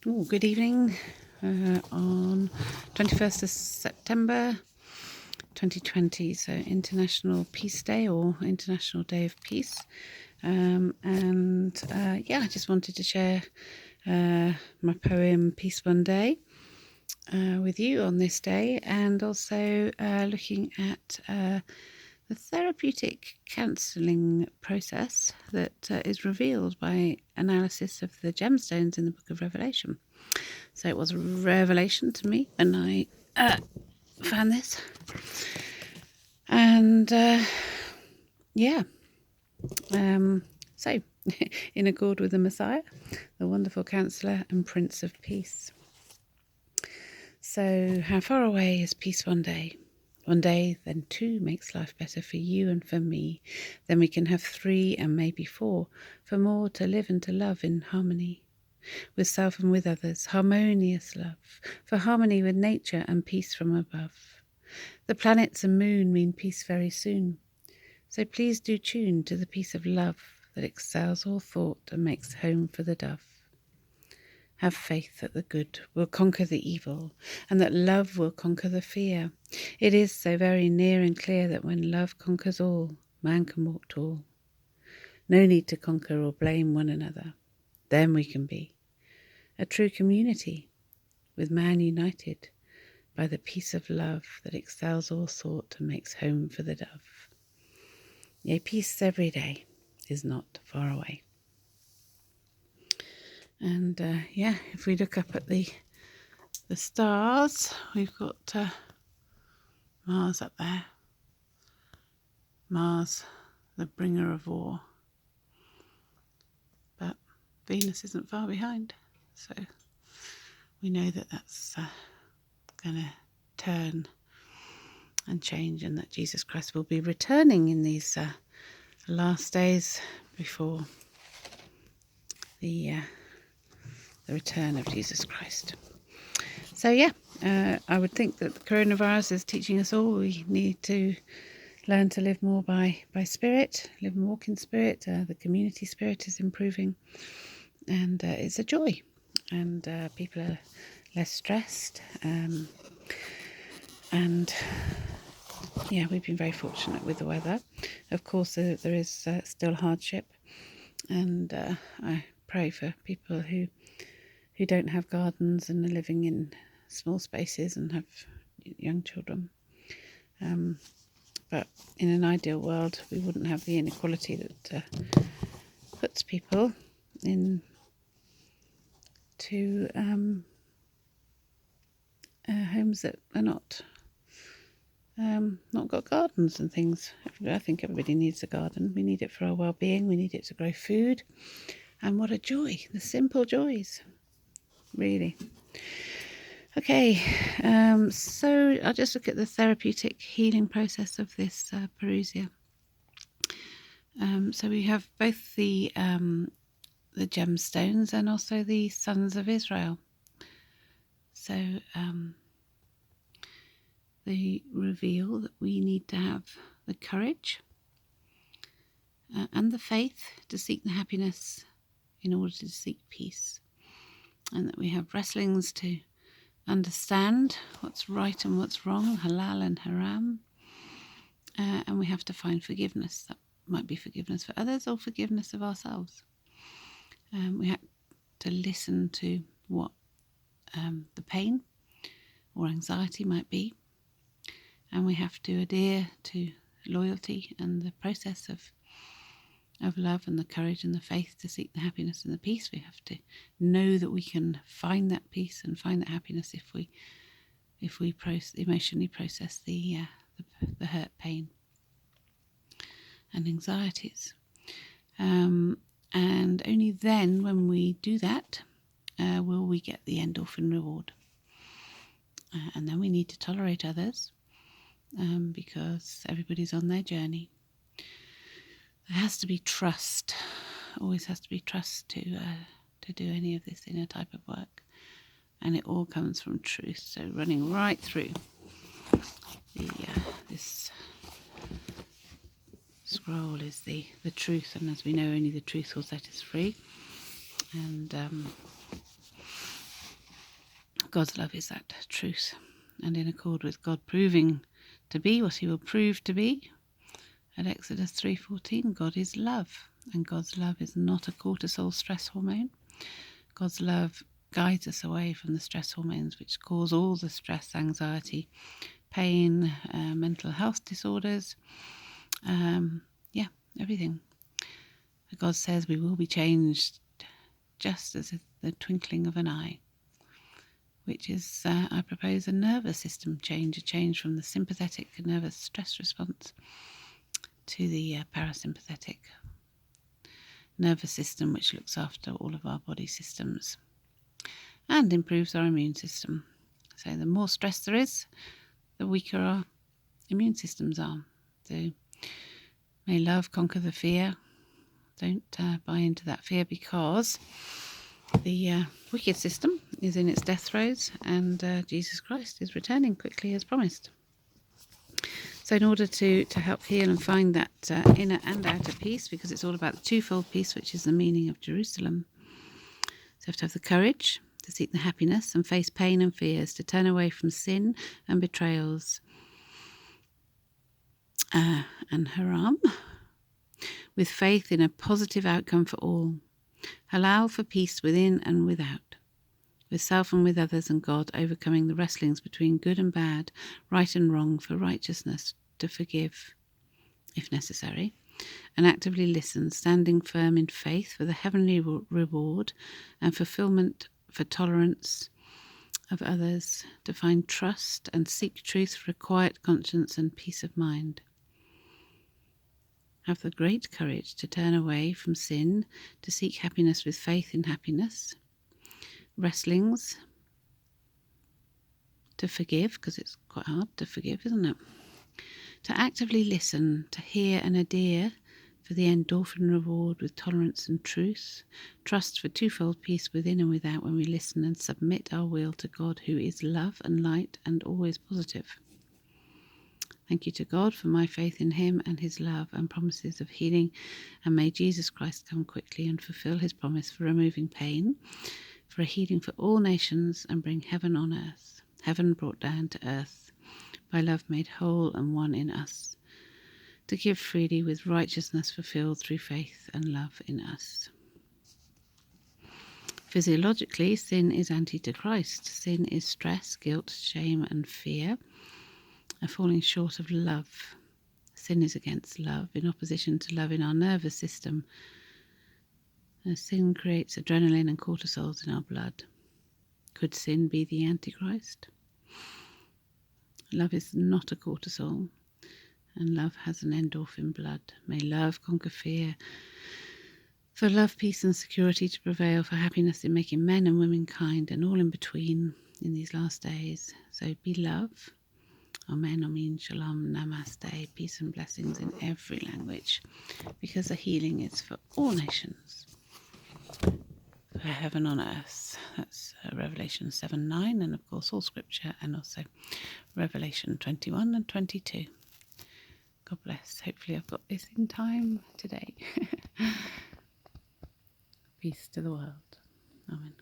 Good evening on 21st of September 2020, so International Peace Day or International Day of Peace. I just wanted to share my poem Peace One Day with you on this day, and also looking at the therapeutic counselling process that is revealed by analysis of the gemstones in the book of Revelation. So it was a revelation to me when I found this. And so in accord with the Messiah, the wonderful counsellor and Prince of Peace. So how far away is peace one day? One day, then two makes life better for you and for me. Then we can have three and maybe four, for more to live and to love in harmony with self and with others, harmonious love, for harmony with nature and peace from above. The planets and moon mean peace very soon. So please do tune to the peace of love that excels all thought and makes home for the dove. Have faith that the good will conquer the evil, and that love will conquer the fear. It is so very near and clear that when love conquers all, man can walk tall. No need to conquer or blame one another. Then we can be a true community, with man united by the peace of love that excels all thought and makes home for the dove. Yea, peace every day is not far away. And if we look up at the stars, we've got Mars up there. Mars, the bringer of war. But Venus isn't far behind, so we know that that's going to turn and change, and that Jesus Christ will be returning in these last days before the return of Jesus Christ. So I would think that the coronavirus is teaching us all we need to learn to live more by spirit, live and walk in spirit. The community spirit is improving, and it's a joy, and people are less stressed, we've been very fortunate with the weather. Of course, there is still hardship, and I pray for people who don't have gardens and are living in small spaces and have young children. But in an ideal world, we wouldn't have the inequality that puts people into homes that are not got gardens and things. I think everybody needs a garden. We need it for our well-being. We need it to grow food. And what a joy, the simple joys, really. Okay, so I'll just look at the therapeutic healing process of this Perusia. So we have both the gemstones and also the sons of Israel. So they reveal that we need to have the courage and the faith to seek the happiness in order to seek peace, and that we have wrestlings to understand what's right and what's wrong, halal and haram, and we have to find forgiveness. That might be forgiveness for others or forgiveness of ourselves. We have to listen to what the pain or anxiety might be, and we have to adhere to loyalty and the process of love and the courage and the faith to seek the happiness and the peace. We have to know that we can find that peace and find that happiness if we emotionally process the hurt, pain and anxieties. And only then, when we do that, will we get the endorphin reward. And then we need to tolerate others, because everybody's on their journey. There has to be trust, always has to be trust to do any of this inner type of work, and it all comes from truth. So running right through this scroll is the truth, and as we know, only the truth will set us free. And God's love is that truth, and in accord with God proving to be what he will prove to be. At Exodus 3:14, God is love, and God's love is not a cortisol stress hormone. God's love guides us away from the stress hormones which cause all the stress, anxiety, pain, mental health disorders, everything. God says we will be changed just as the twinkling of an eye, which is, I propose, a nervous system change, a change from the sympathetic nervous stress response to the parasympathetic nervous system, which looks after all of our body systems and improves our immune system. So the more stress there is, the weaker our immune systems are. So may love conquer the fear. Don't buy into that fear, because the wicked system is in its death throes, and Jesus Christ is returning quickly as promised. So in order to help heal and find that inner and outer peace, because it's all about the twofold peace, which is the meaning of Jerusalem, so you have to have the courage to seek the happiness and face pain and fears, to turn away from sin and betrayals and haram, with faith in a positive outcome for all. Allow for peace within and without, with self and with others and God, overcoming the wrestlings between good and bad, right and wrong, for righteousness, to forgive, if necessary, and actively listen, standing firm in faith for the heavenly reward and fulfillment, for tolerance of others, to find trust and seek truth for a quiet conscience and peace of mind. Have the great courage to turn away from sin, to seek happiness with faith in happiness, wrestlings, to forgive, because it's quite hard to forgive, isn't it? To actively listen, to hear and adhere for the endorphin reward with tolerance and truth, trust for twofold peace within and without when we listen and submit our will to God, who is love and light and always positive. Thank you to God for my faith in him and his love and promises of healing, and may Jesus Christ come quickly and fulfill his promise for removing pain, for a healing for all nations, and bring heaven on earth, heaven brought down to earth, by love made whole and one in us, to give freely with righteousness fulfilled through faith and love in us. Physiologically, sin is anti to Christ. Sin is stress, guilt, shame and fear, a falling short of love. Sin is against love, in opposition to love in our nervous system. Sin creates adrenaline and cortisols in our blood. Could sin be the Antichrist? Love is not a cortisol, and love has an endorphin blood. May love conquer fear, for love, peace and security to prevail, for happiness in making men and women kind and all in between in these last days. So be love. Amen Ameen, Shalom, Namaste, peace and blessings in every language, because the healing is for all nations, for heaven on earth. That's Revelation 7:9, and of course all scripture, and also Revelation 21 and 22. God bless. Hopefully I've got this in time today. Peace to the world. Amen.